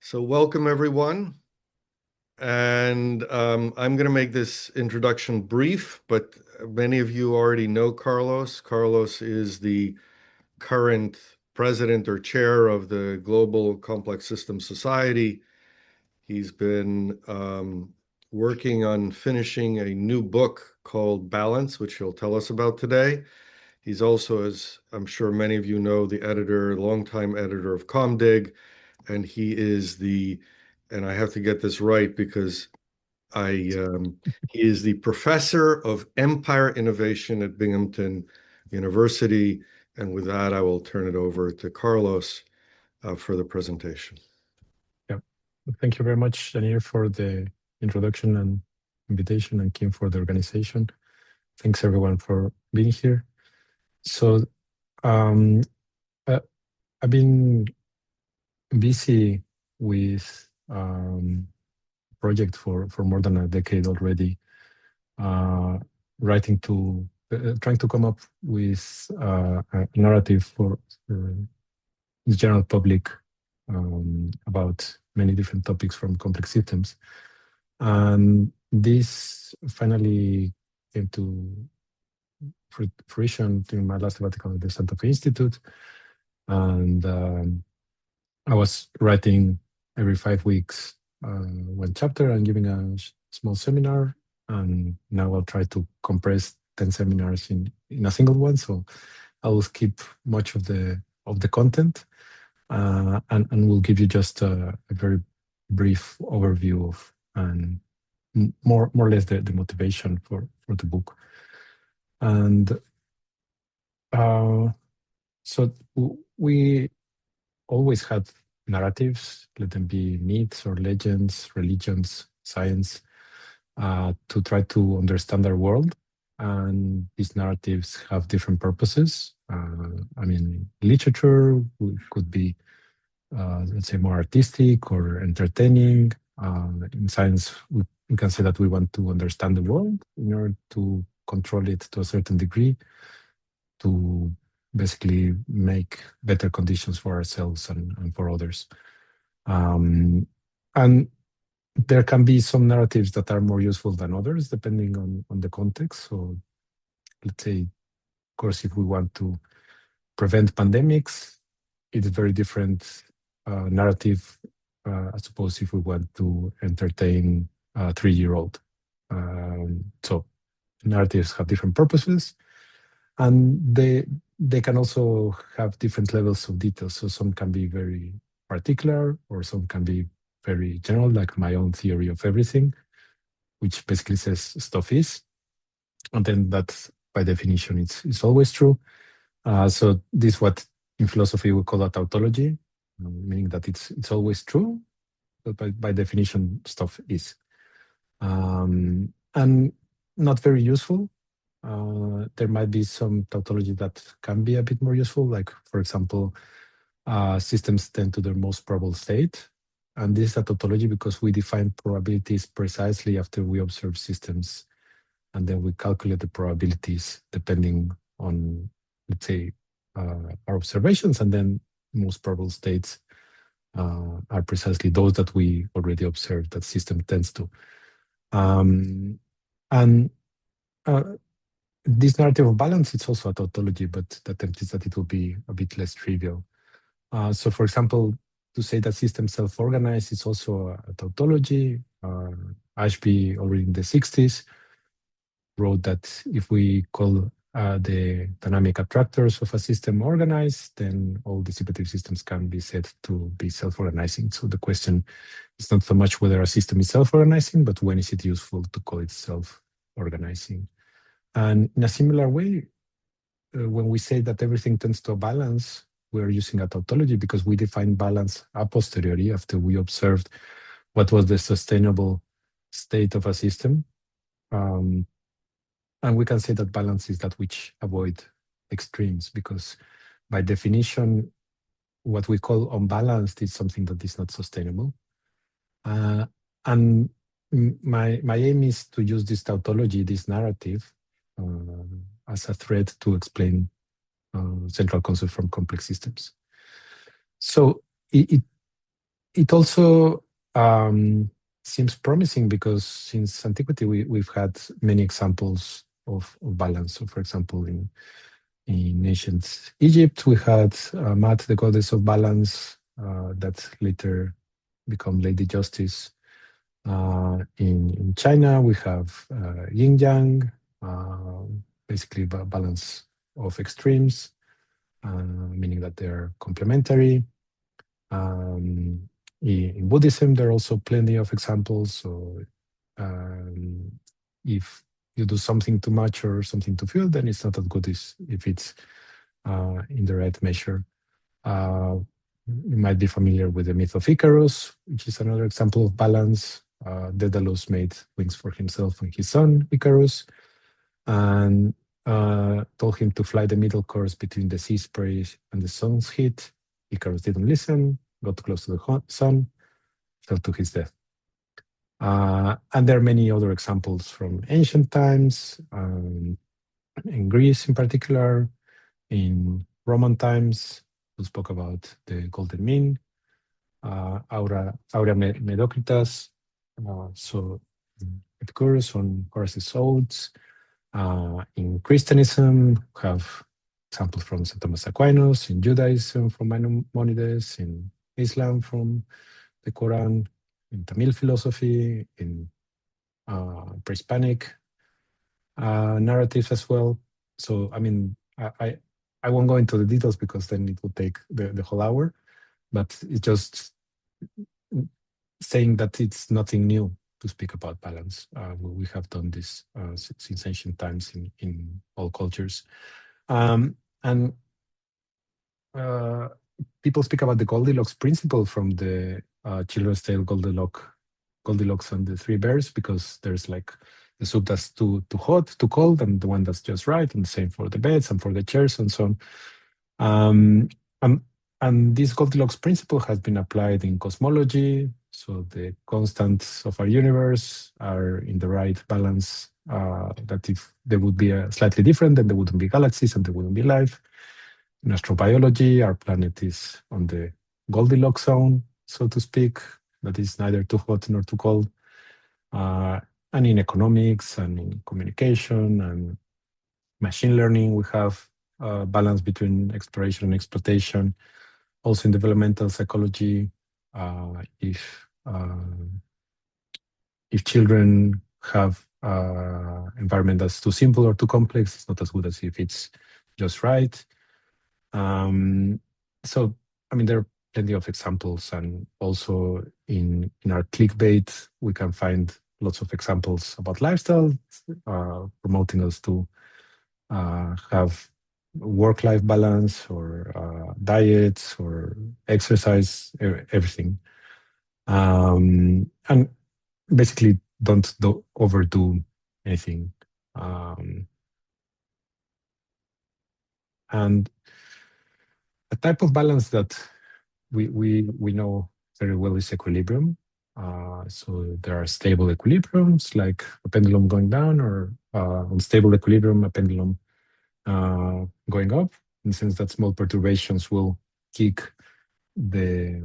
So welcome everyone. And I'm going to make this introduction brief, but many of you already know Carlos. Carlos is the current president or chair of the Global Complex Systems Society. He's been working on finishing a new book called Balance, which he'll tell us about today. He's also, as I'm sure many of you know, the editor, longtime editor of ComDig, and he is and I have to get this right because he is the professor of empire innovation at Binghamton University. And with that, I will turn it over to Carlos for the presentation. Yeah, thank you very much, Daniel, for the introduction and invitation, and Kim for the organization. Thanks everyone for being here. So um, I've been busy with project for more than a decade already, writing to trying to come up with a narrative for the general public about many different topics from complex systems. And this finally came to fruition during my last sabbatical at the Santa Fe Institute. And I was writing every 5 weeks one chapter and giving a small seminar. And now I'll try to compress 10 seminars in a single one. So I will skip much of the content, and we'll give you just a very brief overview of and more or less the motivation for the book. And so we always had narratives, let them be myths or legends, religions, science, to try to understand our world. And these narratives have different purposes. I mean, literature could be, let's say, more artistic or entertaining. In science, we can say that we want to understand the world in order to control it to a certain degree, to basically make better conditions for ourselves and for others. And there can be some narratives that are more useful than others, depending on the context. So let's say, of course, if we want to prevent pandemics, it's a very different narrative, I suppose, if we want to entertain a 3-year-old. So narratives have different purposes, and they can also have different levels of detail. So some can be very particular, or some can be very general, like my own theory of everything, which basically says stuff is. And then that, by definition, it's always true. So this is what in philosophy we call a tautology, meaning that it's always true, but by definition, stuff is. And not very useful. There might be some tautology that can be a bit more useful, like, for example, systems tend to their most probable state. And this is a tautology because we define probabilities precisely after we observe systems, and then we calculate the probabilities depending on, let's say, our observations, and then most probable states are precisely those that we already observed that system tends to. And this narrative of balance, it's also a tautology, but the attempt is that it will be a bit less trivial. So, for example, to say that systems self-organize is also a tautology. Ashby, already in the 60s, wrote that if we call the dynamic attractors of a system organized, then all dissipative systems can be said to be self-organizing. So the question is not so much whether a system is self-organizing, but when is it useful to call it self-organizing. And in a similar way, when we say that everything tends to a balance, we're using a tautology because we define balance a posteriori after we observed what was the sustainable state of a system. And we can say that balance is that which avoid extremes, because by definition, what we call unbalanced is something that is not sustainable. And my aim is to use this tautology, this narrative, as a thread to explain central concepts from complex systems. So it also seems promising because since antiquity we've had many examples of balance. So, for example, in ancient Egypt, we had Mat, the goddess of balance, that later become Lady Justice. In China, we have yin yang, uh, basically balance of extremes, meaning that they're complementary. Um, in Buddhism, there are also plenty of examples. So um, if you do something too much or something too few, then it's not as good as if it's in the right measure. Uh, you might be familiar with the myth of Icarus, which is another example of balance. Daedalus made wings for himself and his son, Icarus, and told him to fly the middle course between the sea spray and the sun's heat. Icarus didn't listen, got close to the sun, fell to his death. And there are many other examples from ancient times, in Greece in particular, in Roman times, who spoke about the golden mean, Aurea Medocritas, so Epicurus on Horace's Odes. In Christianism, we have examples from St. Thomas Aquinas, in Judaism from Maimonides, in Islam from the Quran, in Tamil philosophy, in pre-Hispanic narratives as well. So, I mean, I won't go into the details because then it would take the whole hour, but it's just saying that it's nothing new to speak about balance. We have done this since ancient times in all cultures. And people speak about the Goldilocks principle from the children's tale Goldilocks and the Three Bears, because there's like the soup that's too hot, too cold, and the one that's just right, and the same for the beds and for the chairs and so on. Um, and, and this Goldilocks principle has been applied in cosmology. So the constants of our universe are in the right balance, that if they would be slightly different, then there wouldn't be galaxies and there wouldn't be life. In astrobiology, our planet is on the Goldilocks zone, so to speak, that is neither too hot nor too cold. And in economics and in communication and machine learning, we have a balance between exploration and exploitation. Also in developmental psychology, if children have environment that's too simple or too complex, it's not as good as if it's just right. So, I mean, there are plenty of examples, and also in our clickbait, we can find lots of examples about lifestyle, promoting us to have work-life balance or diets or exercise, everything. And basically don't overdo anything. And a type of balance that we know very well is equilibrium. So there are stable equilibriums, like a pendulum going down, or unstable equilibrium, a pendulum going up, in the sense that small perturbations will kick the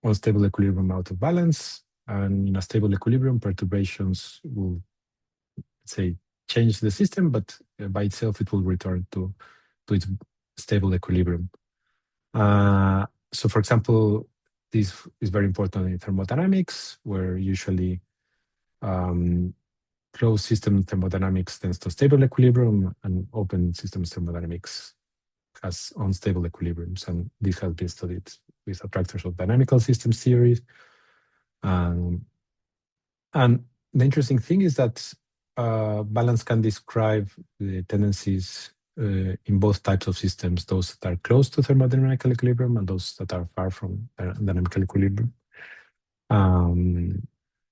unstable equilibrium out of balance, and in a stable equilibrium, perturbations will, say, change the system, but by itself it will return to its stable equilibrium. So, for example, this is very important in thermodynamics, where usually closed system thermodynamics tends to stable equilibrium, and open systems thermodynamics has unstable equilibriums. And this has been studied with attractors of dynamical systems theory. And the interesting thing is that balance can describe the tendencies in both types of systems, those that are close to thermodynamical equilibrium and those that are far from dynamical equilibrium.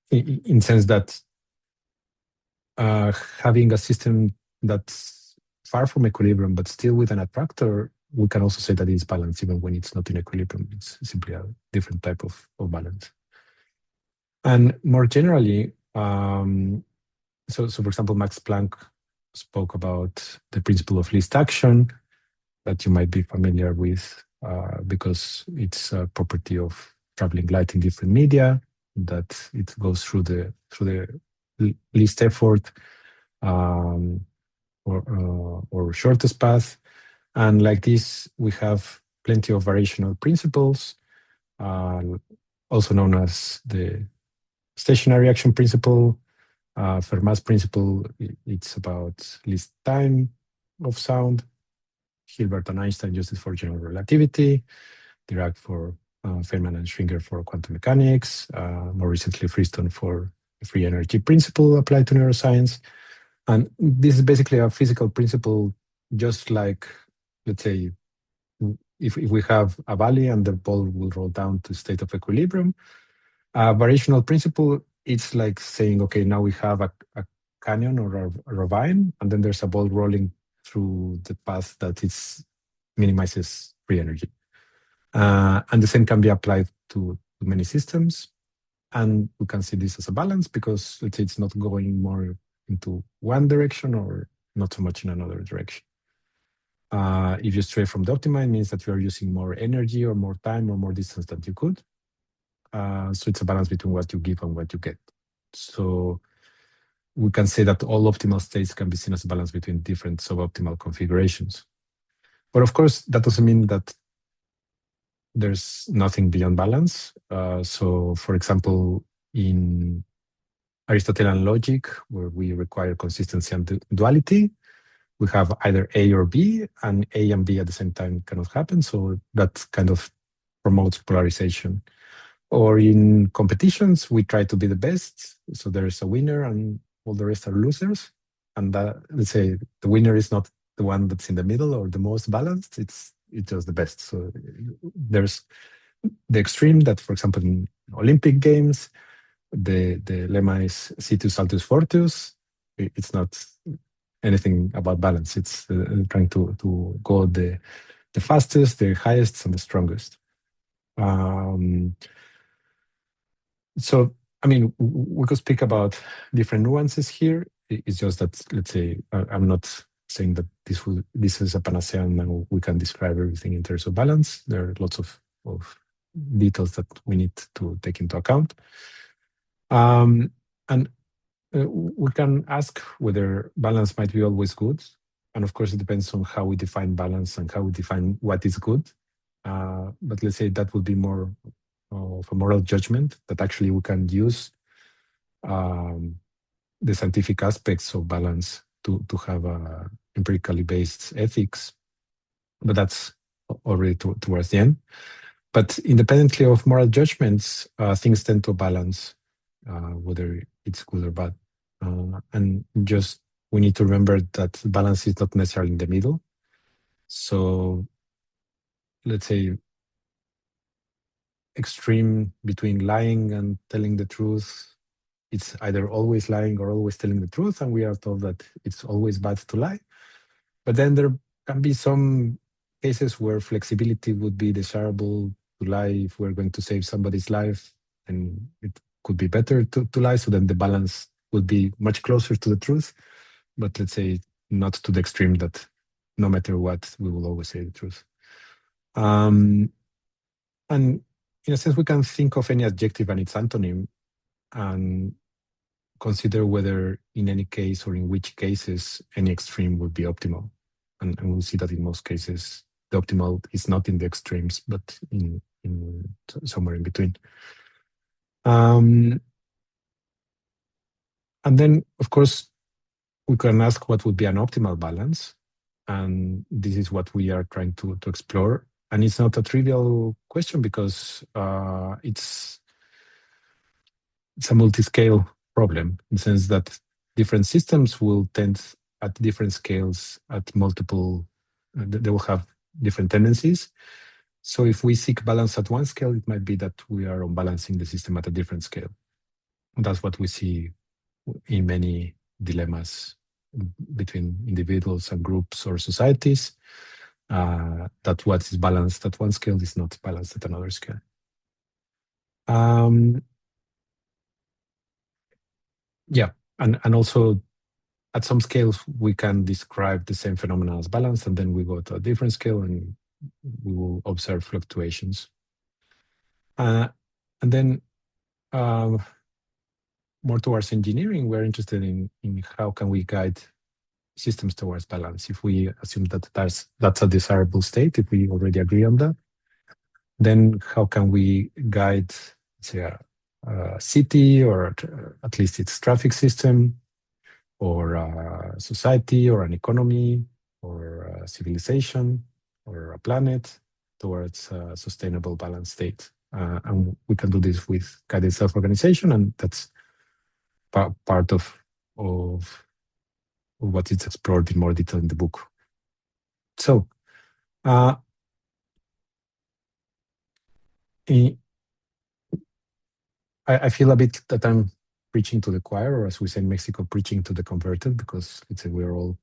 In sense that having a system that's far from equilibrium but still with an attractor, we can also say that it's balanced even when it's not in equilibrium. It's simply a different type of balance. And more generally, so for example, Max Planck spoke about the principle of least action, that you might be familiar with, because it's a property of traveling light in different media, that it goes through the least effort um, or shortest path. And like this, we have plenty of variational principles, uh, also known as the stationary action principle. Fermat's principle, it's about least time of sound. Hilbert and Einstein used it for general relativity, Dirac for Feynman and Schwinger for quantum mechanics, more recently Freestone for the free energy principle applied to neuroscience. And this is basically a physical principle, just like, let's say, if we have a valley and the ball will roll down to state of equilibrium, a variational principle, it's like saying, okay, now we have a canyon or a ravine, and then there's a ball rolling through the path that minimizes free energy. And the same can be applied to many systems. And we can see this as a balance because let's say it's not going more into one direction or not so much in another direction. If you stray from the optima, it means that you are using more energy or more time or more distance than you could. So it's a balance between what you give and what you get. So we can say that all optimal states can be seen as a balance between different suboptimal configurations. But of course, that doesn't mean that there's nothing beyond balance. So for example, in Aristotelian logic, where we require consistency and duality, we have either A or B, and A and B at the same time cannot happen. So that kind of promotes polarization. Or in competitions, we try to be the best. So there is a winner and all the rest are losers. And that, let's say the winner is not the one that's in the middle or the most balanced. It's just the best. So there's the extreme that, for example, in Olympic Games, the lemma is situs altus fortius. It's not anything about balance. It's trying to go the fastest, the highest, and the strongest. So, I mean, we could speak about different nuances here. It's just that, let's say, I'm not saying that this is a panacea and we can describe everything in terms of balance. There are lots of details that we need to take into account. And we can ask whether balance might be always good. And of course, it depends on how we define balance and how we define what is good. But let's say that would be more of a moral judgment that actually we can use the scientific aspects of balance to have a empirically based ethics. But that's already towards the end. But independently of moral judgments, things tend to balance, whether it's good or bad. And just we need to remember that balance is not necessarily in the middle. So let's say extreme between lying and telling the truth, it's either always lying or always telling the truth, and we are told that it's always bad to lie. But then there can be some cases where flexibility would be desirable to lie if we're going to save somebody's life, and it could be better to lie, so then the balance would be much closer to the truth. But let's say not to the extreme that no matter what, we will always say the truth. And in a sense, we can think of any adjective and its antonym and consider whether in any case or in which cases any extreme would be optimal. And we'll see that in most cases, the optimal is not in the extremes, but in somewhere in between. And then, of course, we can ask what would be an optimal balance. And this is what we are trying to explore. And it's not a trivial question because it's a multi-scale problem in the sense that different systems will tend at different scales at multiple, they will have different tendencies. So if we seek balance at one scale, it might be that we are unbalancing the system at a different scale. And that's what we see in many dilemmas between individuals and groups or societies, that what is balanced at one scale is not balanced at another scale. Yeah, and also at some scales, we can describe the same phenomena as balance, and then we go to a different scale and we will observe fluctuations. And then more towards engineering, we're interested in how can we guide systems towards balance. If we assume that that's a desirable state, if we already agree on that, then how can we guide, say, a city, or at least its traffic system, or a society, or an economy, or a civilization, or a planet towards a sustainable balance state? And we can do this with guided self-organization, and that's part of what is explored in more detail in the book. So, I feel a bit that I'm preaching to the choir, or as we say in Mexico, preaching to the converted, because let's say we're all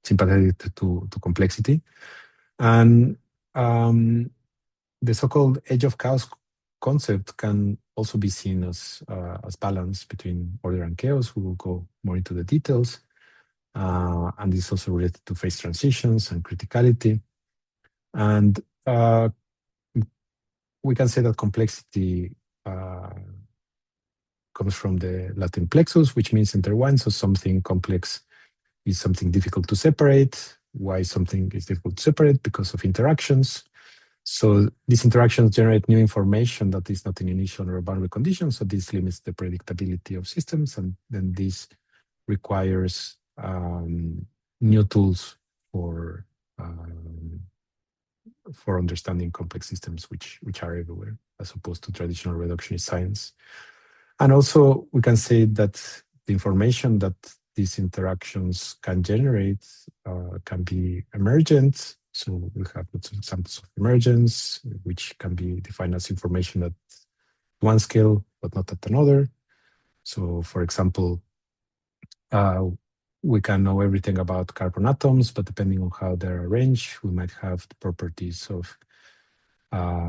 sympathetic to complexity. And the so-called edge of chaos concept can also be seen as balance between order and chaos. We will go more into the details. And this is also related to phase transitions and criticality. And we can say that complexity comes from the Latin plexus, which means intertwined. So something complex is something difficult to separate. Why something is difficult to separate? Because of interactions. So these interactions generate new information that is not in initial or boundary conditions. So this limits the predictability of systems, and then this requires new tools for understanding complex systems, which are everywhere, as opposed to traditional reductionist science. And also, we can say that the information that these interactions can generate can be emergent. So we have lots of examples of emergence, which can be defined as information at one scale, but not at another. So, for example, we can know everything about carbon atoms, but depending on how they're arranged, we might have the properties of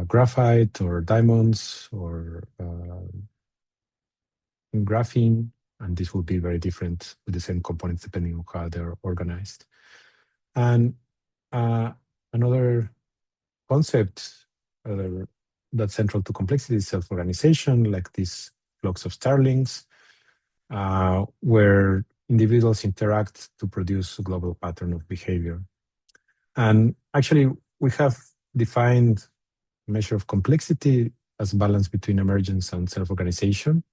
graphite or diamonds or graphene, and this will be very different with the same components depending on how they're organized. And another concept that's central to complexity is self-organization, like these flocks of starlings, where individuals interact to produce a global pattern of behavior. And actually, we have defined measure of complexity as balance between emergence and self-organization.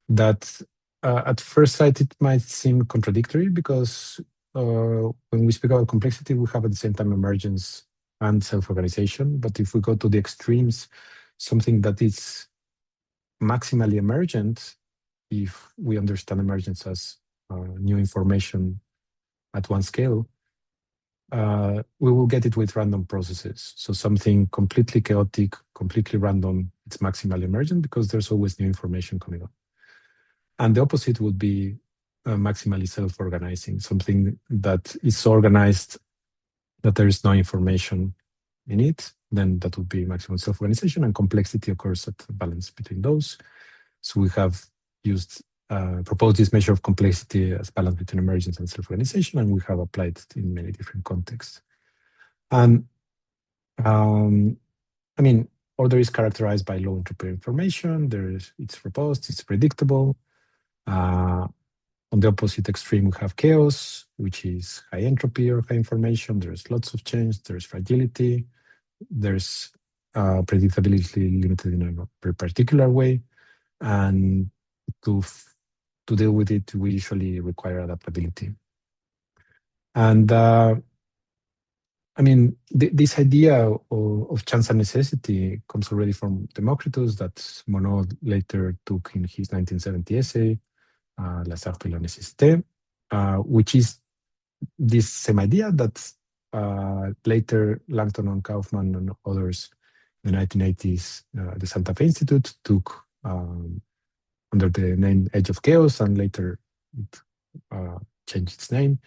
That at first sight, it might seem contradictory, because when we speak about complexity, we have at the same time emergence and self-organization. But if we go to the extremes, something that is maximally emergent, if we understand emergence as new information at one scale, we will get it with random processes. So something completely chaotic, completely random, it's maximally emergent because there's always new information coming up. And the opposite would be maximally self-organizing, something that is organized that there is no information in it, then that would be maximum self-organization, and complexity occurs at a balance between those. So we have proposed this measure of complexity as balance between emergence and self-organization, and we have applied it in many different contexts. And I mean, order is characterized by low entropy information. It's robust, it's predictable. On the opposite extreme, we have chaos, which is high entropy or high information. There's lots of change, there's fragility, there's predictability limited in a very particular way. And to deal with it, we usually require adaptability. And I mean, this idea of chance and necessity comes already from Democritus, that Monod later took in his 1970 essay, Les Arts de la Nécessité, which is this same idea that later Langton and Kaufman and others in the 1980s, the Santa Fe Institute took under the name Edge of Chaos, and later it changed its name.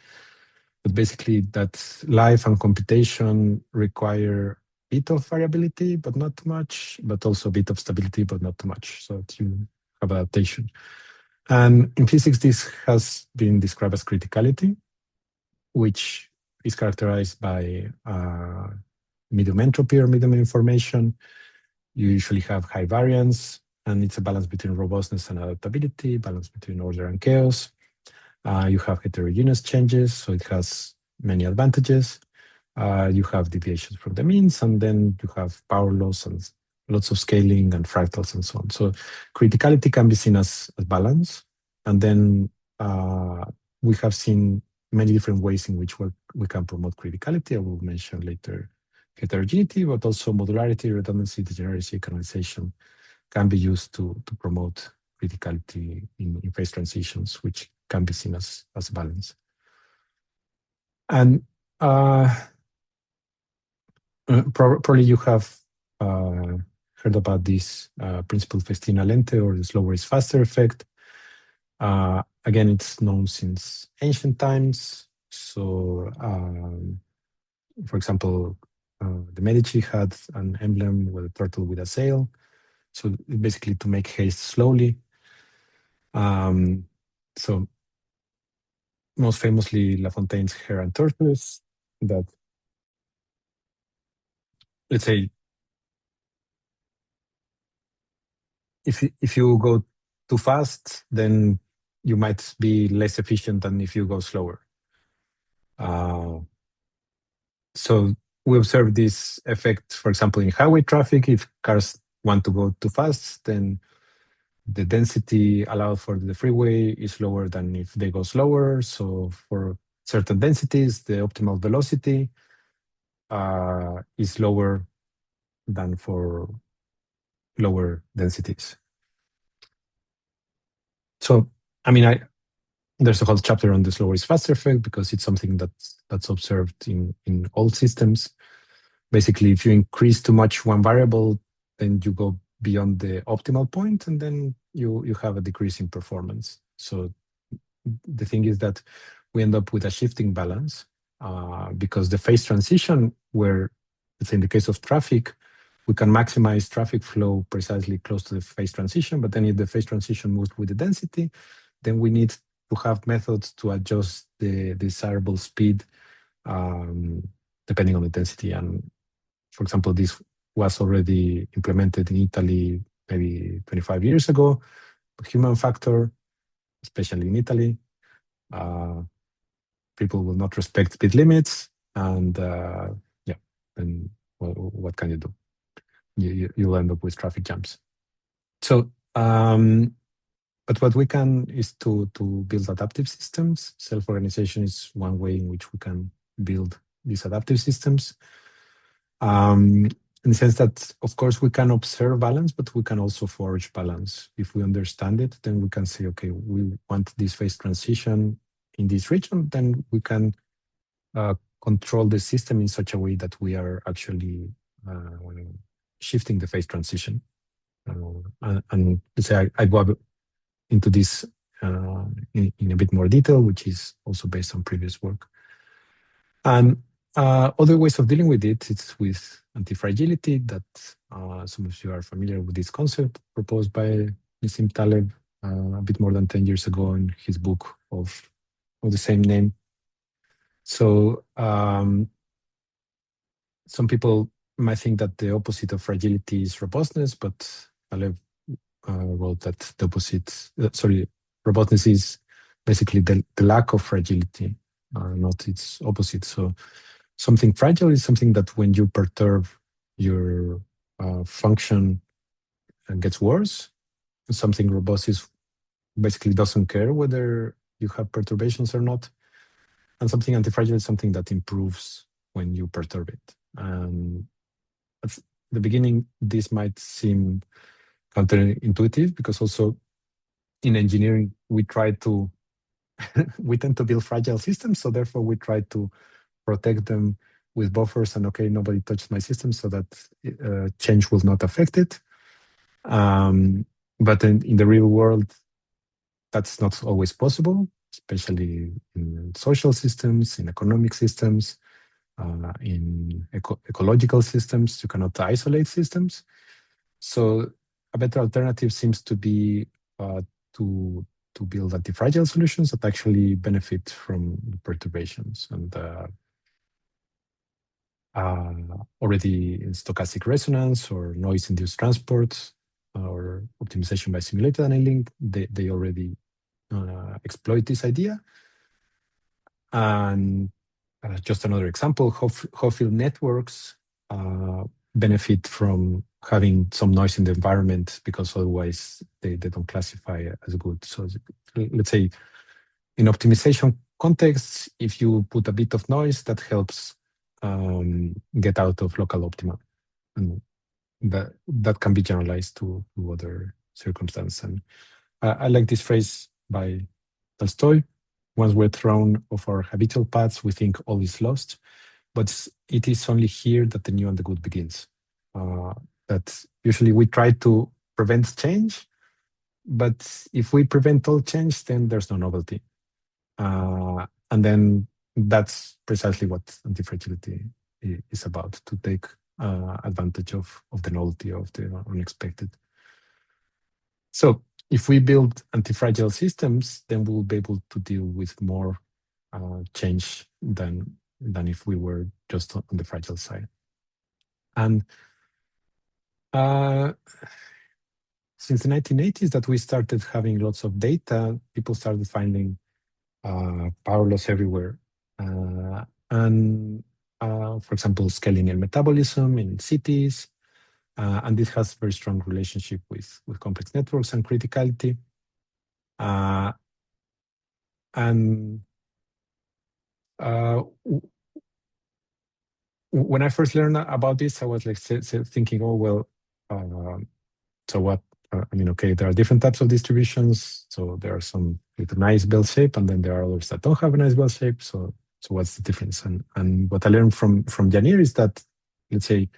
But basically, that life and computation require a bit of variability, but not too much, but also a bit of stability, but not too much, so that you have adaptation. And in physics, this has been described as criticality, which is characterized by medium entropy or medium information, You usually have high variance, and it's a balance between robustness and adaptability, balance between order and chaos. You have heterogeneous changes, so it has many advantages. You have deviations from the means, and then you have power laws and lots of scaling and fractals and so on. So criticality can be seen as balance. And then we have seen many different ways in which we can promote criticality. I will mention later heterogeneity, but also modularity, redundancy, degeneracy, canalization can be used to promote criticality in phase transitions, which can be seen as balance. And probably you have heard about this principle festina lente, or the slower is faster effect. Again, it's known since ancient times. So, for example, the Medici had an emblem with a turtle with a sail. So basically to make haste slowly. So most famously, La Fontaine's Hare and Tortoise, that, let's say, if you go too fast, then you might be less efficient than if you go slower. So we observe this effect, for example, in highway traffic. If cars want to go too fast, then the density allowed for the freeway is lower than if they go slower. So for certain densities, the optimal velocity is lower than for lower densities. So, I mean, there's a whole chapter on the slower is faster effect, because it's something that's observed in all systems. Basically, if you increase too much one variable, then you go beyond the optimal point, and then you have a decrease in performance. So the thing is that we end up with a shifting balance, because the phase transition, where, let's say in the case of traffic, we can maximize traffic flow precisely close to the phase transition. But then if the phase transition moves with the density, then we need to have methods to adjust the desirable speed depending on the density. And for example, this was already implemented in Italy maybe 25 years ago. Human factor, especially in Italy, people will not respect speed limits, and yeah, then what can you do? You'll end up with traffic jams. So, but what we can is to build adaptive systems. Self-organization is one way in which we can build these adaptive systems. In the sense that, of course, we can observe balance, but we can also forge balance. If we understand it, then we can say, okay, we want this phase transition in this region, then we can control the system in such a way that we are actually shifting the phase transition. And let's say I go into this in a bit more detail, which is also based on previous work. And other ways of dealing with it, it's with anti-fragility, that some of you are familiar with this concept proposed by Nassim Taleb a bit more than 10 years ago in his book of the same name. So some people might think that the opposite of fragility is robustness, but Taleb wrote that the opposite, robustness is basically the lack of fragility, not its opposite. So something fragile is something that when you perturb your function gets worse. Something robust is basically doesn't care whether you have perturbations or not. And something antifragile is something that improves when you perturb it. At the beginning, this might seem counterintuitive, because also in engineering, we tend to build fragile systems. So therefore, we try to protect them with buffers, and okay, nobody touched my system, so that change will not affect it. But in the real world, that's not always possible, especially in social systems, in economic systems, in ecological systems. You cannot isolate systems. So a better alternative seems to be to build antifragile solutions that actually benefit from the perturbations. And already in stochastic resonance or noise-induced transport or optimization by simulated annealing. They already exploit this idea. And just another example, Hopfield networks benefit from having some noise in the environment because otherwise they don't classify as good. So let's say in optimization contexts, if you put a bit of noise, that helps get out of local optima. And that can be generalized to other circumstances. And I like this phrase by Tolstoy: once we're thrown off our habitual paths, we think all is lost, but it is only here that the new and the good begins. That usually we try to prevent change, but if we prevent all change, then there's no novelty. And then that's precisely what antifragility is about, to take advantage of the novelty, of the unexpected. So if we build antifragile systems, then we'll be able to deal with more change than if we were just on the fragile side. And since the 1980s that we started having lots of data, people started finding power loss everywhere. For example, scaling and metabolism in cities. And this has very strong relationship with complex networks and criticality. When I first learned about this, I was like thinking, oh, well, so what? I mean, okay, there are different types of distributions. So there are some with a nice bell shape, and then there are others that don't have a nice bell shape. So what's the difference? And what I learned from Janir is that, let's say,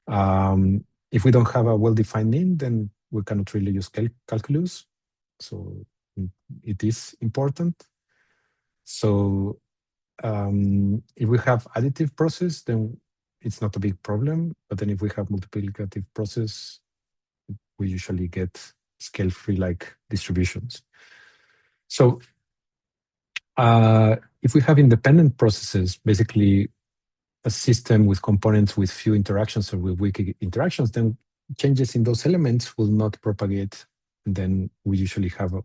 if we don't have a well-defined mean, then we cannot really use calculus. So it is important. So if we have additive process, then it's not a big problem. But then if we have multiplicative process, we usually get scale-free like distributions. So if we have independent processes, basically a system with components with few interactions or with weak interactions, then changes in those elements will not propagate. And then we usually have a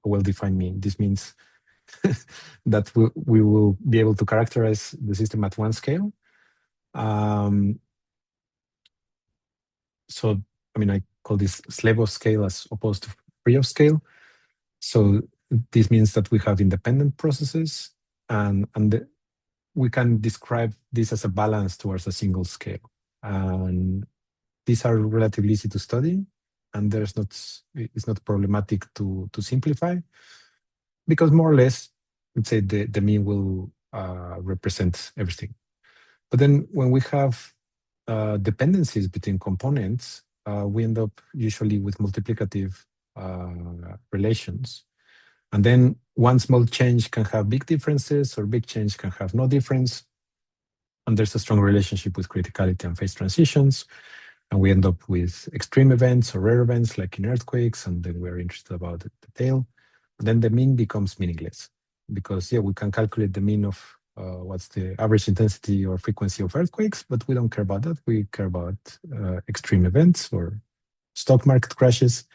well-defined mean. This means that we will be able to characterize the system at one scale. So, I mean, I call this slave of scale as opposed to free of scale. So this means that we have independent processes, and we can describe this as a balance towards a single scale. And these are relatively easy to study, and it's not problematic to simplify, because more or less, let's say the mean will represent everything. But then when we have dependencies between components, we end up usually with multiplicative relations. And then one small change can have big differences, or big change can have no difference. And there's a strong relationship with criticality and phase transitions. And we end up with extreme events or rare events like in earthquakes, and then we're interested about the tail. And then the mean becomes meaningless, because we can calculate the mean of what's the average intensity or frequency of earthquakes, but we don't care about that. We care about extreme events or stock market crashes.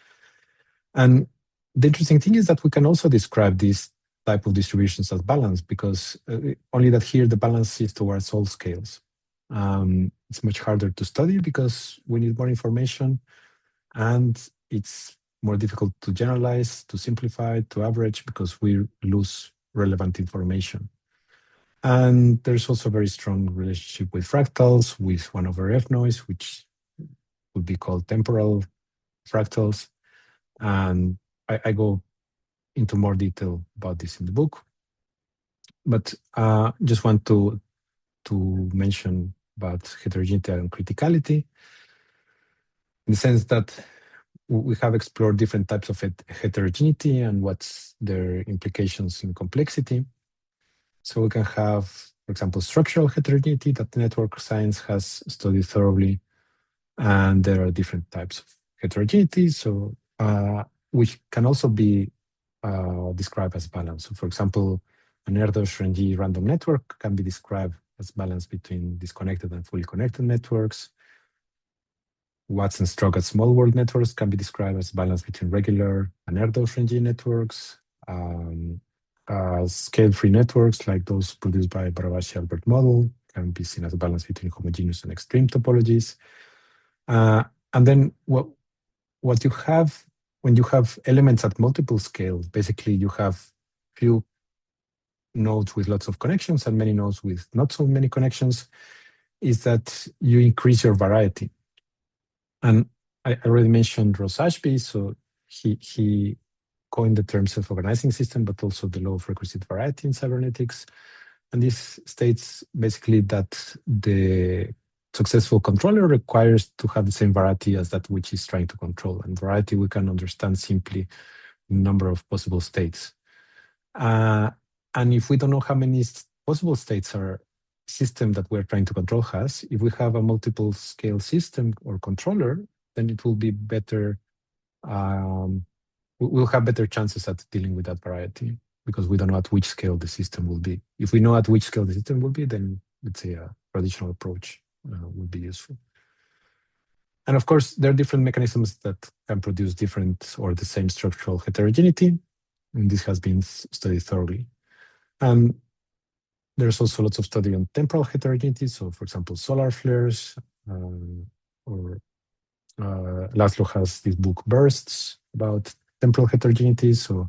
And the interesting thing is that we can also describe these type of distributions as balanced, because only that here the balance is towards all scales. It's much harder to study because we need more information, and it's more difficult to generalize, to simplify, to average, because we lose relevant information. And there's also a very strong relationship with fractals, with 1/f noise, which would be called temporal fractals. And I go into more detail about this in the book. But just want to mention about heterogeneity and criticality, in the sense that we have explored different types of heterogeneity and what's their implications in complexity. So we can have, for example, structural heterogeneity that network science has studied thoroughly. And there are different types of heterogeneity, so which can also be described as balance. So for example, an Erdős-Renyi random network can be described as balance between disconnected and fully connected networks. Watson-Strock and small world networks can be described as balance between regular and Erdos-Renyi networks. Scale-free networks, like those produced by Barabasi-Albert model, can be seen as a balance between homogeneous and extreme topologies. And then what you have when you have elements at multiple scales, basically you have few nodes with lots of connections and many nodes with not so many connections, is that you increase your variety. And I already mentioned Ross Ashby, so he coined the term self-organizing system, but also the law of requisite variety in cybernetics. And this states basically that the successful controller requires to have the same variety as that which is trying to control. And variety we can understand simply number of possible states. And if we don't know how many possible states our system that we're trying to control has, if we have a multiple scale system or controller, then it will be better. We'll have better chances at dealing with that variety because we don't know at which scale the system will be. If we know at which scale the system will be, then let's say a traditional approach would be useful. And of course, there are different mechanisms that can produce different or the same structural heterogeneity. And this has been studied thoroughly. And there's also lots of study on temporal heterogeneity. So for example, solar flares, or Laszlo has this book Bursts about temporal heterogeneity. So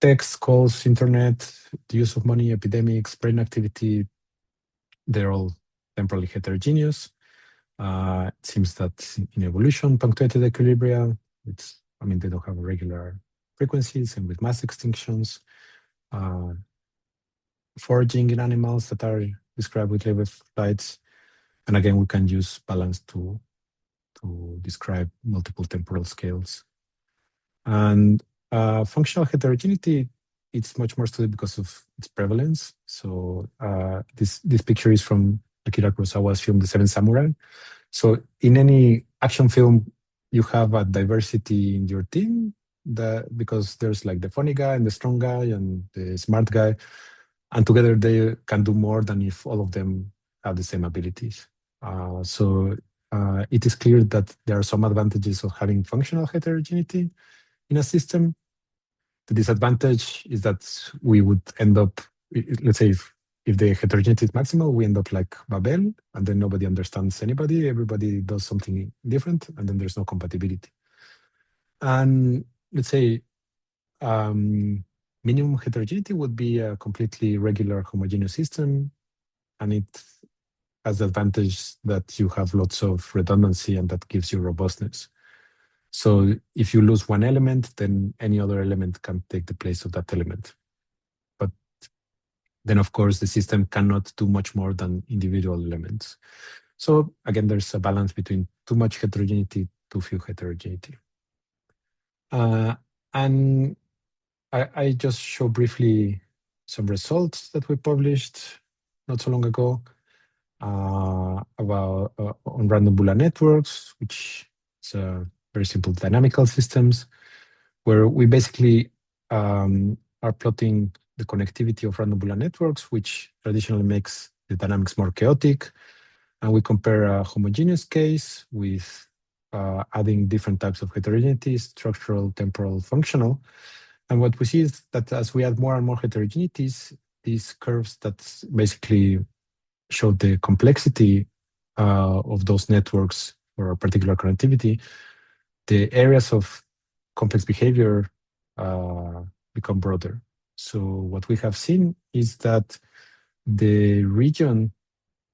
text, calls, internet, the use of money, epidemics, brain activity, they're all temporally heterogeneous. It seems that in evolution, punctuated equilibria, they don't have regular frequencies, and with mass extinctions, foraging in animals that are described with label flights. And again, we can use balance to describe multiple temporal scales. And functional heterogeneity, it's much more studied because of its prevalence. So this picture is from Akira Kurosawa's film, The Seven Samurai. So in any action film, you have a diversity in your team because there's like the funny guy and the strong guy and the smart guy. And together they can do more than if all of them have the same abilities. So it is clear that there are some advantages of having functional heterogeneity in a system. The disadvantage is that we would end up, let's say, if the heterogeneity is maximal, we end up like Babel, and then nobody understands anybody. Everybody does something different, and then there's no compatibility. And let's say minimum heterogeneity would be a completely regular homogeneous system, and it has the advantage that you have lots of redundancy, and that gives you robustness. So if you lose one element, then any other element can take the place of that element. But then, of course, the system cannot do much more than individual elements. So again, there's a balance between too much heterogeneity, too few heterogeneity. And I just show briefly some results that we published not so long ago about on random Boolean networks, which is very simple dynamical systems, where we basically are plotting the connectivity of random Boolean networks, which traditionally makes the dynamics more chaotic. And we compare a homogeneous case with adding different types of heterogeneity, structural, temporal, functional. And what we see is that as we add more and more heterogeneities, these curves that basically show the complexity of those networks for a particular connectivity, the areas of complex behavior become broader. So what we have seen is that the region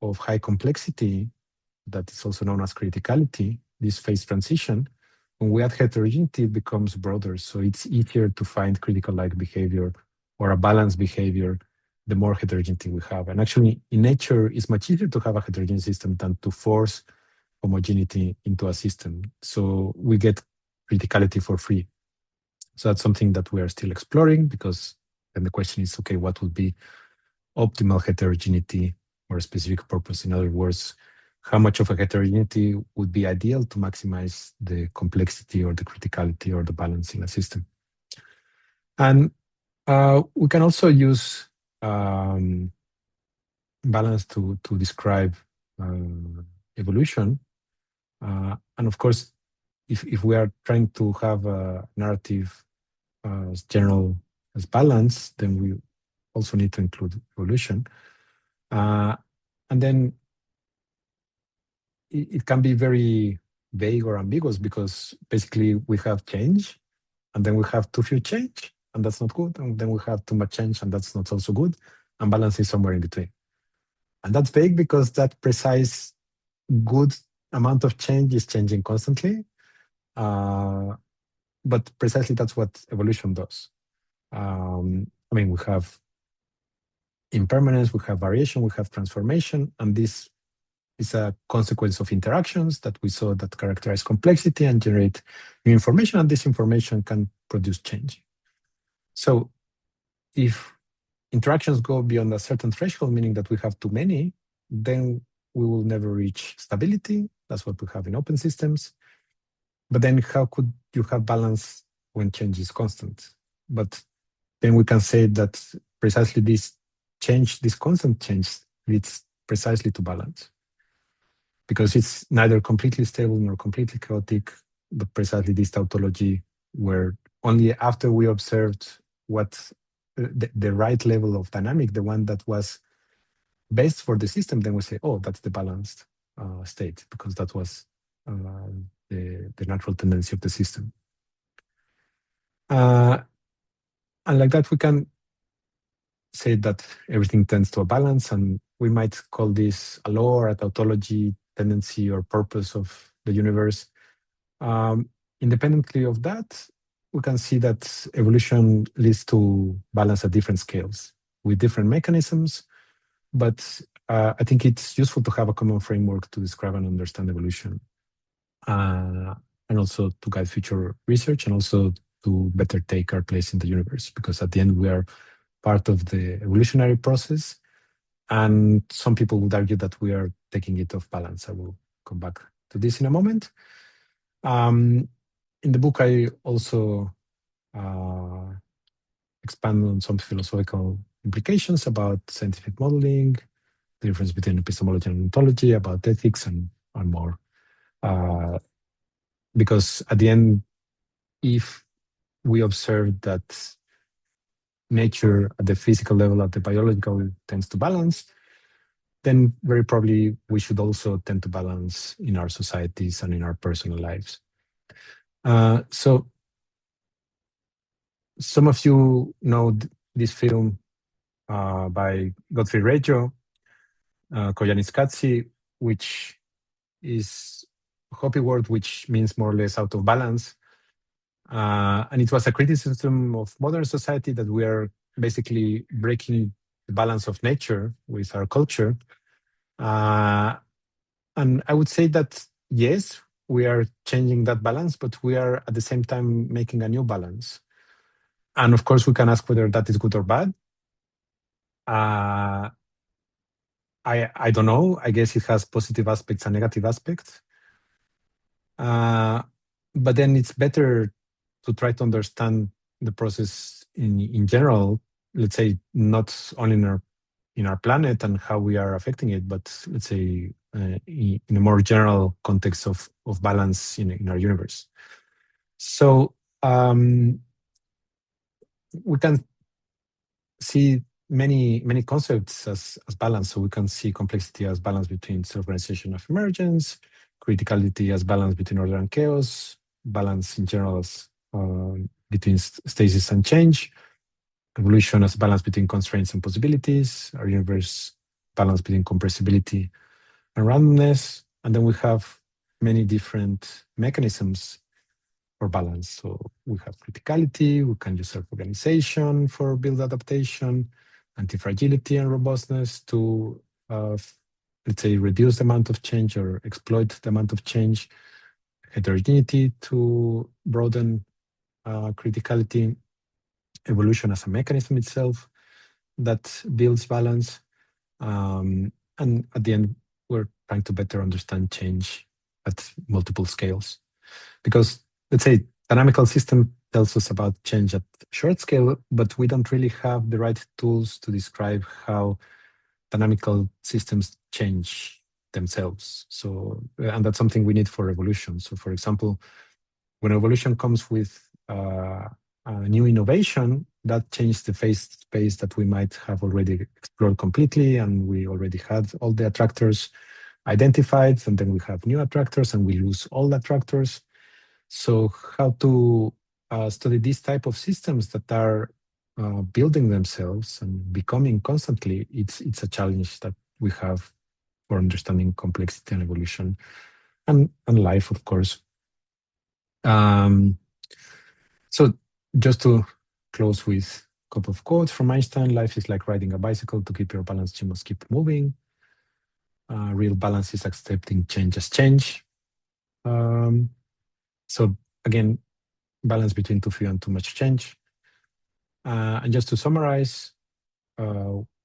of high complexity, that is also known as criticality, this phase transition, when we add heterogeneity, it becomes broader. So it's easier to find critical-like behavior or a balanced behavior the more heterogeneity we have. And actually, in nature, it's much easier to have a heterogeneous system than to force homogeneity into a system. So we get criticality for free. So that's something that we are still exploring, because then the question is, okay, what would be optimal heterogeneity for a specific purpose? In other words, how much of a heterogeneity would be ideal to maximize the complexity or the criticality or the balance in a system? And we can also use balance to describe evolution. And of course, if we are trying to have a narrative as general as balance, then we also need to include evolution. And then it can be very vague or ambiguous because basically we have change, and then we have too few change, and that's not good. And then we have too much change, and that's not also good. And balance is somewhere in between. And that's vague because that precise good amount of change is changing constantly. But precisely that's what evolution does. I mean, we have impermanence, we have variation, we have transformation, and this is a consequence of interactions that we saw that characterize complexity and generate new information, and this information can produce change. So if interactions go beyond a certain threshold, meaning that we have too many, then we will never reach stability. That's what we have in open systems. But then how could you have balance when change is constant? But then we can say that precisely this change, this constant change, leads precisely to balance. Because it's neither completely stable nor completely chaotic, but precisely this tautology where only after we observed what the right level of dynamic, the one that was best for the system, then we say, oh, that's the balanced state, because that was the natural tendency of the system. And like that, we can say that everything tends to a balance, and we might call this a law or a tautology, tendency or purpose of the universe. Independently of that, we can see that evolution leads to balance at different scales with different mechanisms. But I think it's useful to have a common framework to describe and understand evolution, and also to guide future research, and also to better take our place in the universe. Because at the end, we are part of the evolutionary process. And some people would argue that we are taking it off balance. I will come back to this in a moment. In the book, I also expand on some philosophical implications about scientific modeling, the difference between epistemology and ontology, about ethics, and more. Because at the end, if we observe that nature at the physical level, at the biological, tends to balance, then very probably we should also tend to balance in our societies and in our personal lives. So some of you know this film by Godfrey Reggio, Koyaanisqatsi, which is a Hopi word which means more or less out of balance. And it was a criticism of modern society that we are basically breaking the balance of nature with our culture. And I would say that, yes, we are changing that balance, but we are at the same time making a new balance. And of course, we can ask whether that is good or bad. I don't know. I guess it has positive aspects and negative aspects. But then it's better to try to understand the process in general, let's say, not only in our planet and how we are affecting it, but let's say in a more general context of balance in our universe. So we can see many concepts as balance. So we can see complexity as balance between self-organization of emergence, criticality as balance between order and chaos, balance in general as between stasis and change, evolution as balance between constraints and possibilities, our universe balance between compressibility and randomness. And then we have many different mechanisms for balance. So we have criticality, we can use self-organization for build adaptation, anti-fragility and robustness to, let's say, reduce the amount of change or exploit the amount of change, heterogeneity to broaden criticality, evolution as a mechanism itself that builds balance. And at the end, we're trying to better understand change at multiple scales. Because, let's say, dynamical system tells us about change at short scale, but we don't really have the right tools to describe how dynamical systems change themselves. So, and that's something we need for evolution. So, for example, when evolution comes with a new innovation, that changes the phase space that we might have already explored completely, and we already had all the attractors identified, and then we have new attractors, and we lose all the attractors. So, how to study these type of systems that are building themselves and becoming constantly? It's a challenge that we have for understanding complexity and evolution, and life, of course. Um, so just to close with a couple of quotes from Einstein: life is like riding a bicycle. To keep your balance, you must keep moving. Real balance is accepting change as change. Um, so again, balance between too few and too much change. And just to summarize,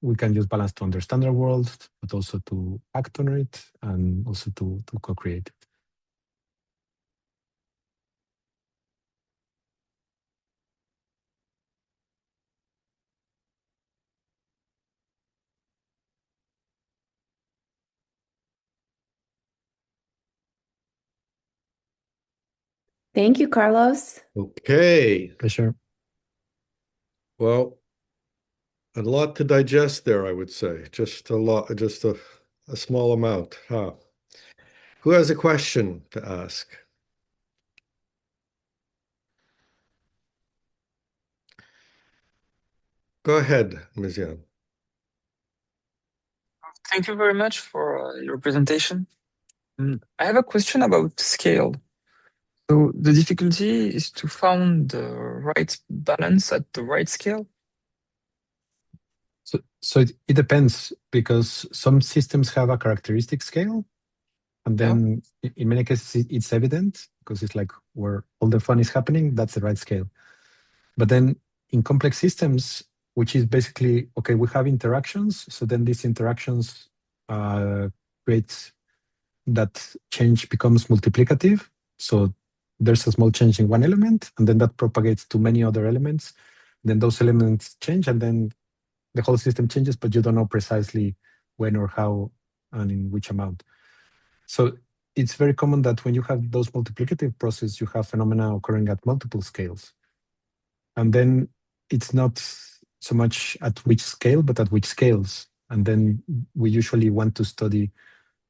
we can use balance to understand our world, but also to act on it, and also to co-create it. Thank you, Carlos. Okay. Pleasure. Well, a lot to digest there, I would say. Just a lot, just a small amount. Huh. Who has a question to ask? Go ahead, Ms. Yan. Thank you very much for your presentation. I have a question about scale. So the difficulty is to find the right balance at the right scale. So it depends, because some systems have a characteristic scale, and Yeah. then in many cases it's evident because it's like where all the fun is happening, that's the right scale. But then in complex systems, which is basically, okay, we have interactions, so then these interactions create that change becomes multiplicative. So there's a small change in one element, and then that propagates to many other elements. Then those elements change, and then the whole system changes, but you don't know precisely when or how and in which amount. So it's very common that when you have those multiplicative processes, you have phenomena occurring at multiple scales. And then it's not so much at which scale, but at which scales. And then we usually want to study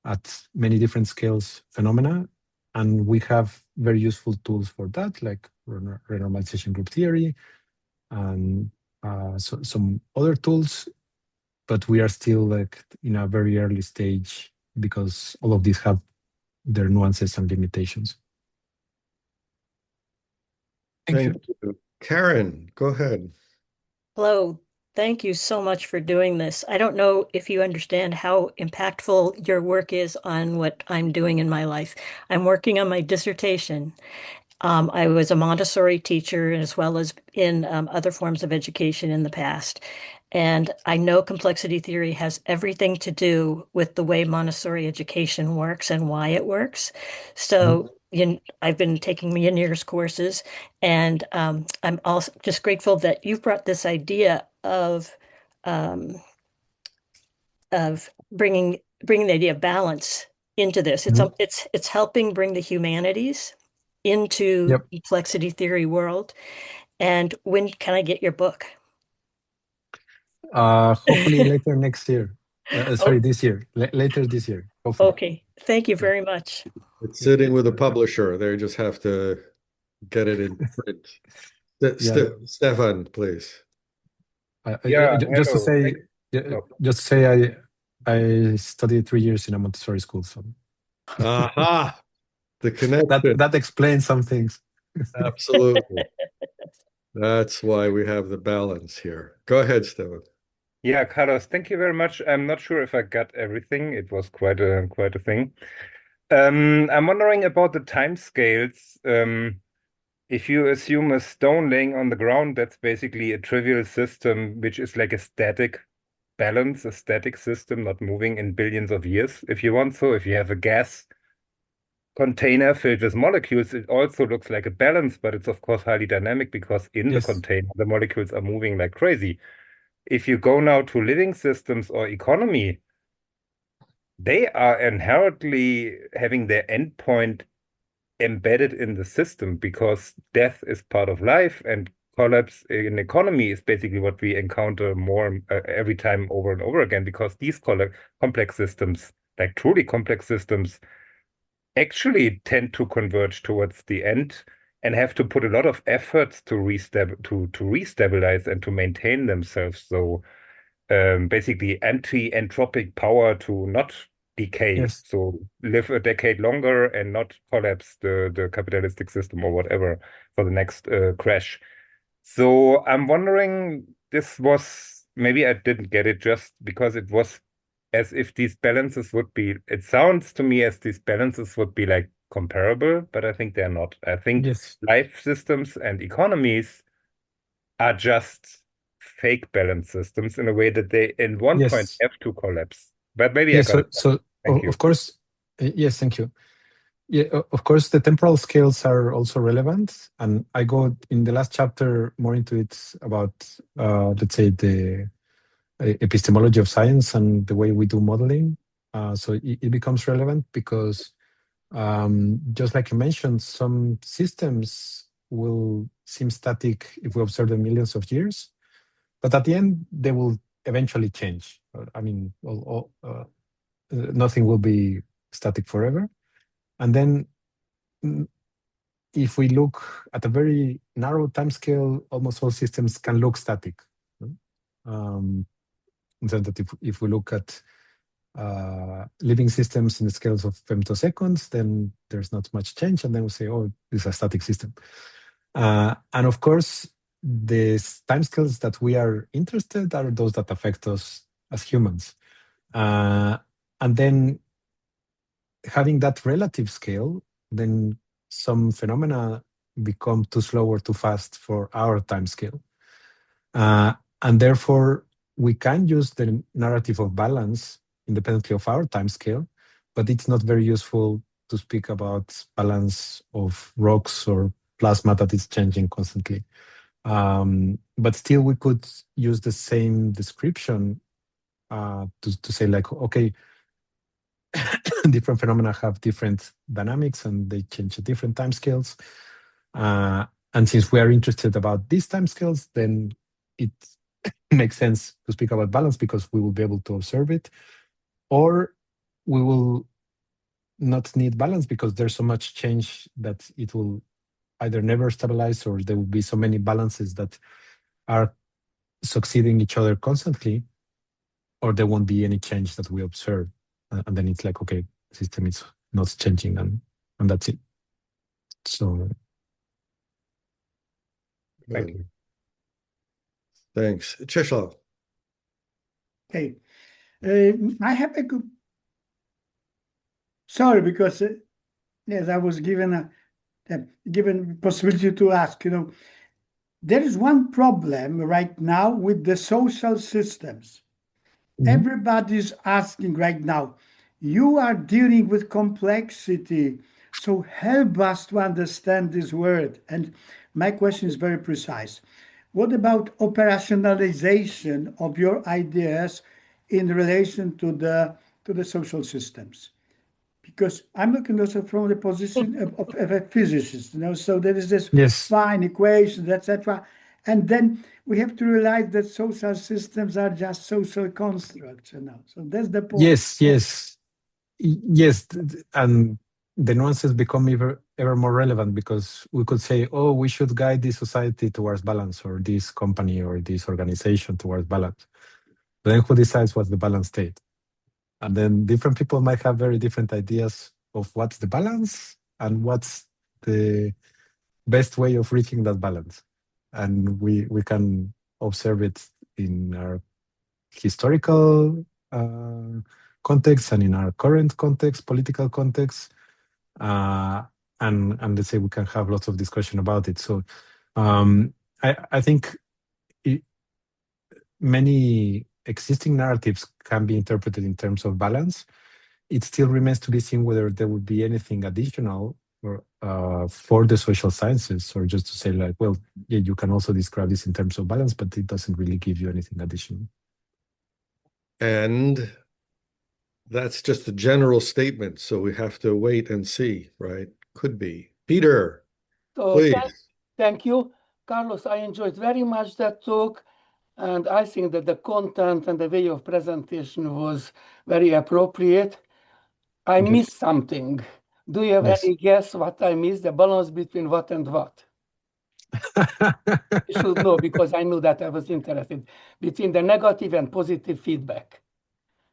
at many different scales phenomena. And we have very useful tools for that, like renormalization group theory and some other tools. But we are still like in a very early stage because all of these have their nuances and limitations. Thank you. Thank you. Karen, go ahead. Hello. Thank you so much for doing this. I don't know if you understand how impactful your work is on what I'm doing in my life. I'm working on my dissertation. I was a Montessori teacher as well as in other forms of education in the past. And I know complexity theory has everything to do with the way Montessori education works and why it works. So, I've been taking Meunier's courses, and I'm also just grateful that you've brought this idea um, of bringing the idea of balance into this. Mhm. It's helping bring the humanities into Yep. complexity theory world. And when can I get your book? Hopefully later next year. Sorry, Oh, this year. Later this year, hopefully. okay. Thank you Yeah. very much. It's sitting with a publisher. They just have to get it in print. Yeah. Stefan, please. Yeah, Just to hello. say, yeah, Oh, just to say, I studied 3 years in a Montessori school, so Aha, the connection. that explains some things. Absolutely. That's why we have the balance here. Go ahead, Stefan. yeah, Carlos, thank you very much. I'm not sure if I got everything. It was quite a thing. I'm wondering about the time scales. If you assume a stone laying on the ground, that's basically a trivial system, which is like a static balance, a static system, not moving in billions of years, if you want. So if you have a gas container filled with molecules, it also looks like a balance, but it's of course highly dynamic because in the Yes. container, the molecules are moving like crazy. if you go now to living systems or economy, they are inherently having their endpoint embedded in the system because death is part of life and collapse in economy is basically what we encounter more every time over and over again because these complex systems, like truly complex systems, actually tend to converge towards the end and have to put a lot of efforts to restabilize and to maintain themselves. So basically anti-entropic power to not decay. Yes. So live a decade longer and not collapse the capitalistic system or whatever for the next crash. So I'm wondering, this was, maybe I didn't get it just because it was as if these balances would be, it sounds to me as these balances would be like comparable, but I think they're not. I think Yes. life systems and economies are just fake balance systems in a way that they in one point Yes. have to collapse. But maybe I Yes. got it. So Thank you. of course, yes. Thank you. Yeah, of course, the temporal scales are also relevant, and I go in the last chapter more into it about, let's say, the epistemology of science and the way we do modeling. So it becomes relevant because, just like you mentioned, some systems will seem static if we observe them millions of years, but at the end they will eventually change. I mean, nothing will be static forever. And then if we look at a very narrow timescale, almost all systems can look static. In the sense that if we look at living systems in the scales of femtoseconds, then there's not much change. And then we say, oh, this is a static system. And of course, the timescales that we are interested are those that affect us as humans. And then having that relative scale, then some phenomena become too slow or too fast for our time scale. And therefore, we can use the narrative of balance independently of our time scale, but it's not very useful to speak about balance of rocks or plasma that is changing constantly. But still, we could use the same description to say like, okay, different phenomena have different dynamics and they change at different timescales. And since we are interested about these timescales, then it makes sense to speak about balance because we will be able to observe it. Or we will not need balance because there's so much change that it will either never stabilize or there will be so many balances that are succeeding each other constantly, or there won't be any change that we observe. And then it's like, okay, the system is not changing and that's it. So Thank you. Thanks. Czesław. Okay. I have a good. Sorry, because yes, I was given a possibility to ask. There is one problem right now with the social systems. Everybody's asking right now. You are dealing with complexity, so help us to understand this word. And my question is very precise. What about operationalization of your ideas in relation to the social systems? Because I'm looking also from the position of a physicist, so there is this fine equations, etc. And then we have to realize that social systems are just social constructs, So that's the point. Yes. And the nuances become ever more relevant because we could say, oh, we should guide this society towards balance or this company or this organization towards balance. But then who decides what's the balance state? And then different people might have very different ideas of what's the balance and what's the best way of reaching that balance. And we can observe it in our historical context and in our current context, political context. And let's say we can have lots of discussion about it. So I think many existing narratives can be interpreted in terms of balance. It still remains to be seen whether there would be anything additional or for the social sciences, or just to say like, well, yeah, you can also describe this in terms of balance, but it doesn't really give you anything additional. And that's just a general statement, so we have to wait and see, right? Could be. Peter, So please. thank you, Carlos. I enjoyed very much that talk, and I think that the content and the way of presentation was very appropriate. I Good. missed something. Do you have Yes. any guess what I missed? The balance between what and what? You should know, because I knew that I was interested between the negative and positive feedback.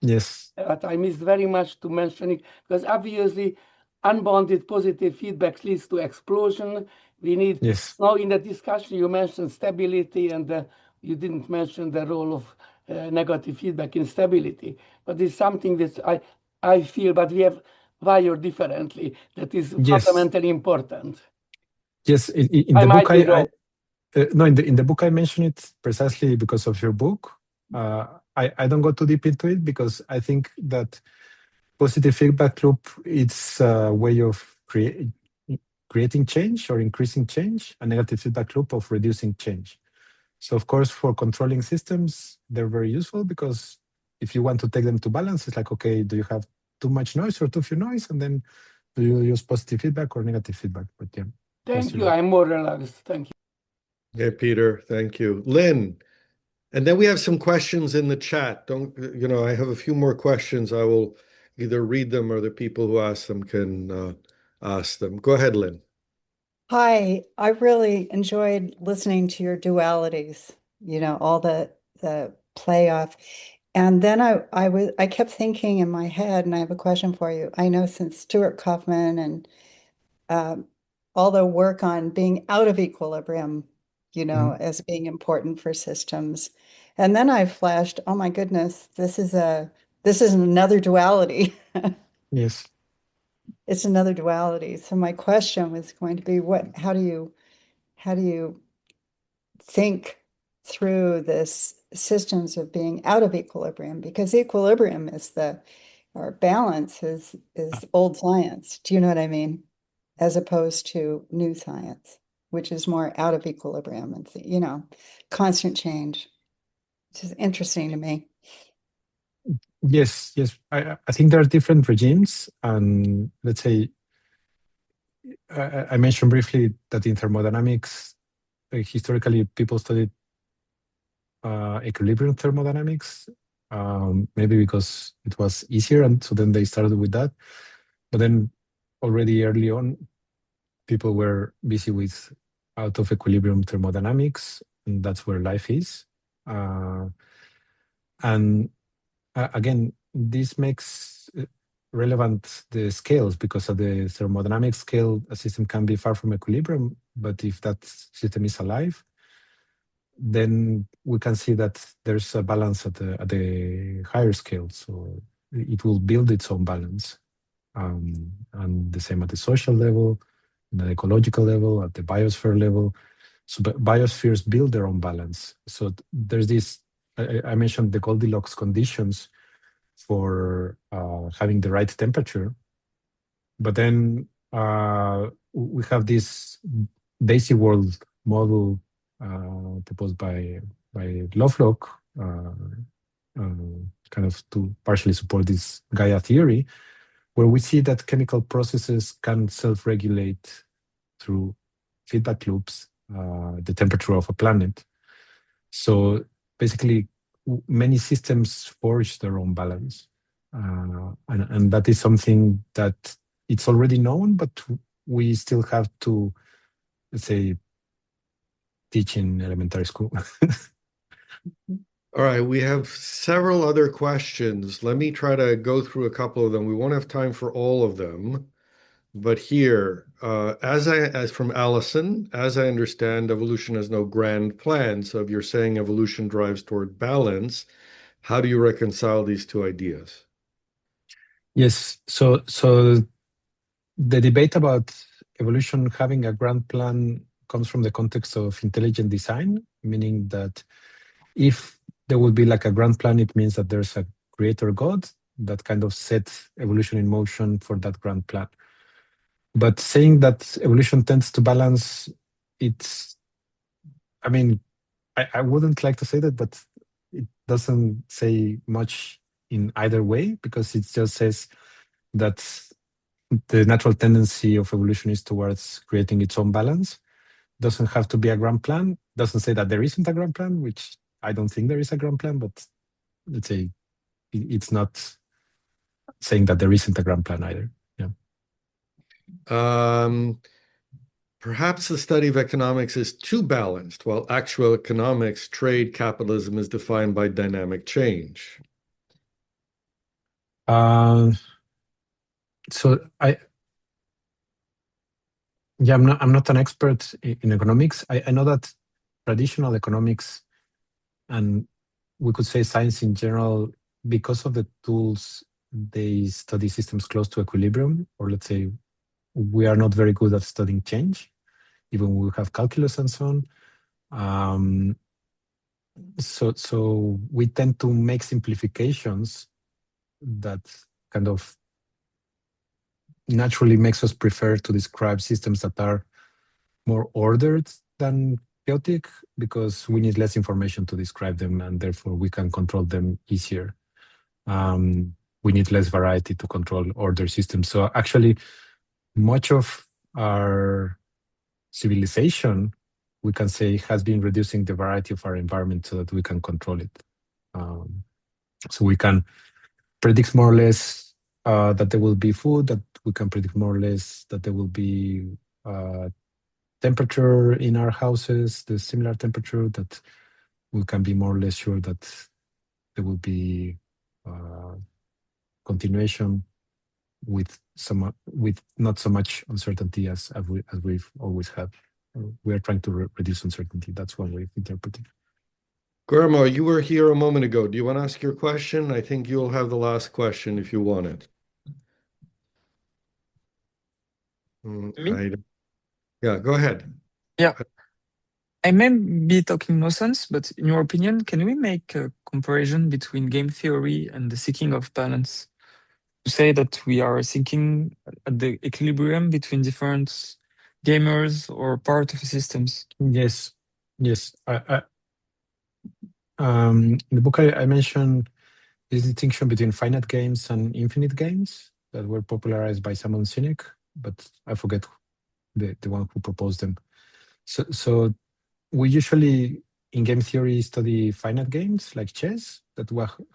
Yes. But I missed very much to mention it, because obviously unbounded positive feedback leads to explosion. We need, Yes. now in the discussion you mentioned stability, and you didn't mention the role of negative feedback in stability. But it's something that I feel, but we have wired differently, that is Yes. fundamentally important. Yes. In I the might book, be wrong. no, in the book I mention it precisely because of your book. I don't go too deep into it because I think that positive feedback loop, it's a way of creating change or increasing change, a negative feedback loop of reducing change. So of course, for controlling systems, they're very useful, because if you want to take them to balance, it's like, okay, do you have too much noise or too few noise? And then do you use positive feedback or negative feedback? But yeah. Thank you. I'm more relaxed. Thank you. Yeah, Peter, thank you. Lynn, and then we have some questions in the chat. I have a few more questions. I will either read them or the people who ask them can ask them. Go ahead, Lynn. Hi, I really enjoyed listening to your dualities, all the play off. And then I kept thinking in my head, and I have a question for you. I know since Stuart Kaufman and all the work on being out of equilibrium, as being important for systems. And then I flashed, oh my goodness, this is another duality. Yes. It's another duality. So my question was going to be, how do you think through this systems of being out of equilibrium? Because equilibrium or balance is old science. Do you know what I mean? As opposed to new science, which is more out of equilibrium and, constant change. Which is interesting to me. Yes. I think there are different regimes, and let's say I mentioned briefly that in thermodynamics, historically people studied equilibrium thermodynamics, maybe because it was easier, and so then they started with that. But then already early on, people were busy with out of equilibrium thermodynamics, and that's where life is. And again, this makes relevant the scales, because at the thermodynamic scale, a system can be far from equilibrium, but if that system is alive, then we can see that there's a balance at the higher scale. So it will build its own balance. And the same at the social level, the ecological level, at the biosphere level. So biospheres build their own balance. So there's this, I mentioned the Goldilocks conditions for having the right temperature. But then we have this Daisy World model proposed by Lovelock, kind of to partially support this Gaia theory, where we see that chemical processes can self-regulate through feedback loops the temperature of a planet. So basically, many systems forge their own balance. And that is something that it's already known, but we still have to, let's say, teach in elementary school. All right, we have several other questions. Let me try to go through a couple of them. We won't have time for all of them, but here, as from Allison, as I understand, evolution has no grand plan. So if you're saying evolution drives toward balance, how do you reconcile these two ideas? Yes, so the debate about evolution having a grand plan comes from the context of intelligent design, meaning that if there would be like a grand plan, it means that there's a creator God that kind of sets evolution in motion for that grand plan. But saying that evolution tends to balance, I mean, I wouldn't like to say that, but it doesn't say much in either way, because it just says that the natural tendency of evolution is towards creating its own balance. Doesn't have to be a grand plan. Doesn't say that there isn't a grand plan, which I don't think there is a grand plan, but let's say it's not saying that there isn't a grand plan either. Yeah. Perhaps the study of economics is too balanced, while actual economics, trade, capitalism is defined by dynamic change. So I'm not an expert in economics. I know that traditional economics, and we could say science in general, because of the tools, they study systems close to equilibrium, or let's say we are not very good at studying change, even when we have calculus and so on. So we tend to make simplifications that kind of naturally makes us prefer to describe systems that are more ordered than chaotic, because we need less information to describe them, and therefore we can control them easier. We need less variety to control order systems. So actually, much of our civilization, we can say, has been reducing the variety of our environment so that we can control it. So we can predict more or less that there will be food, that we can predict more or less that there will be temperature in our houses, the similar temperature, that we can be more or less sure that there will be continuation with not so much uncertainty as we've always had. We are trying to reduce uncertainty. That's one way of interpreting. Guillermo, you were here a moment ago. Do you want to ask your question? I think you'll have the last question if you want it. Me? Yeah, go ahead. Yeah. I may be talking nonsense, but in your opinion, can we make a comparison between game theory and the seeking of balance? To say that we are seeking at the equilibrium between different gamers or part of systems. Yes. In the book, I mentioned this distinction between finite games and infinite games that were popularized by Simon Sinek, but I forget the one who proposed them. So we usually, in game theory, study finite games like chess that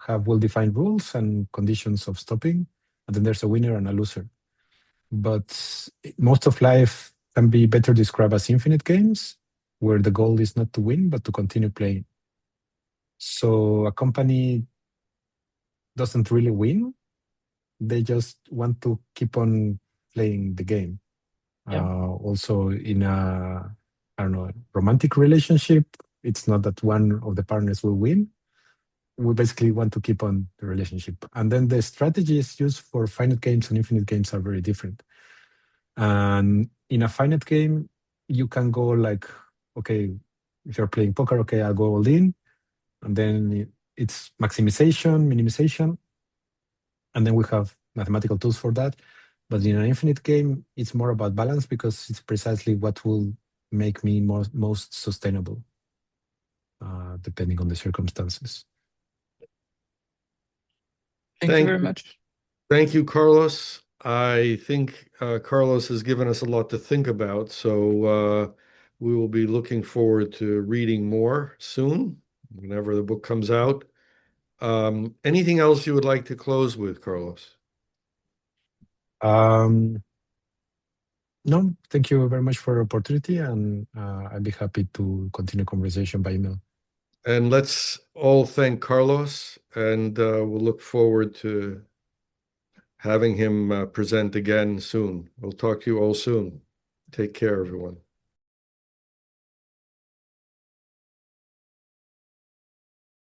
have well-defined rules and conditions of stopping, and then there's a winner and a loser. But most of life can be better described as infinite games, where the goal is not to win, but to continue playing. So a company doesn't really win. They just want to keep on playing the game. Yeah. Also in a, I don't know, romantic relationship, it's not that one of the partners will win. We basically want to keep on the relationship. And then the strategies used for finite games and infinite games are very different. And in a finite game, you can go like, okay, if you're playing poker, okay, I'll go all in. And then it's maximization, minimization. And then we have mathematical tools for that. But in an infinite game, it's more about balance, because it's precisely what will make me most sustainable, depending on the circumstances. Thank you very much. Thank you, Carlos. I think Carlos has given us a lot to think about, so we will be looking forward to reading more soon, whenever the book comes out. Anything else you would like to close with, Carlos? No, thank you very much for the opportunity, and I'd be happy to continue conversation by email. And let's all thank Carlos, and we'll look forward to having him present again soon. We'll talk to you all soon. Take care, everyone.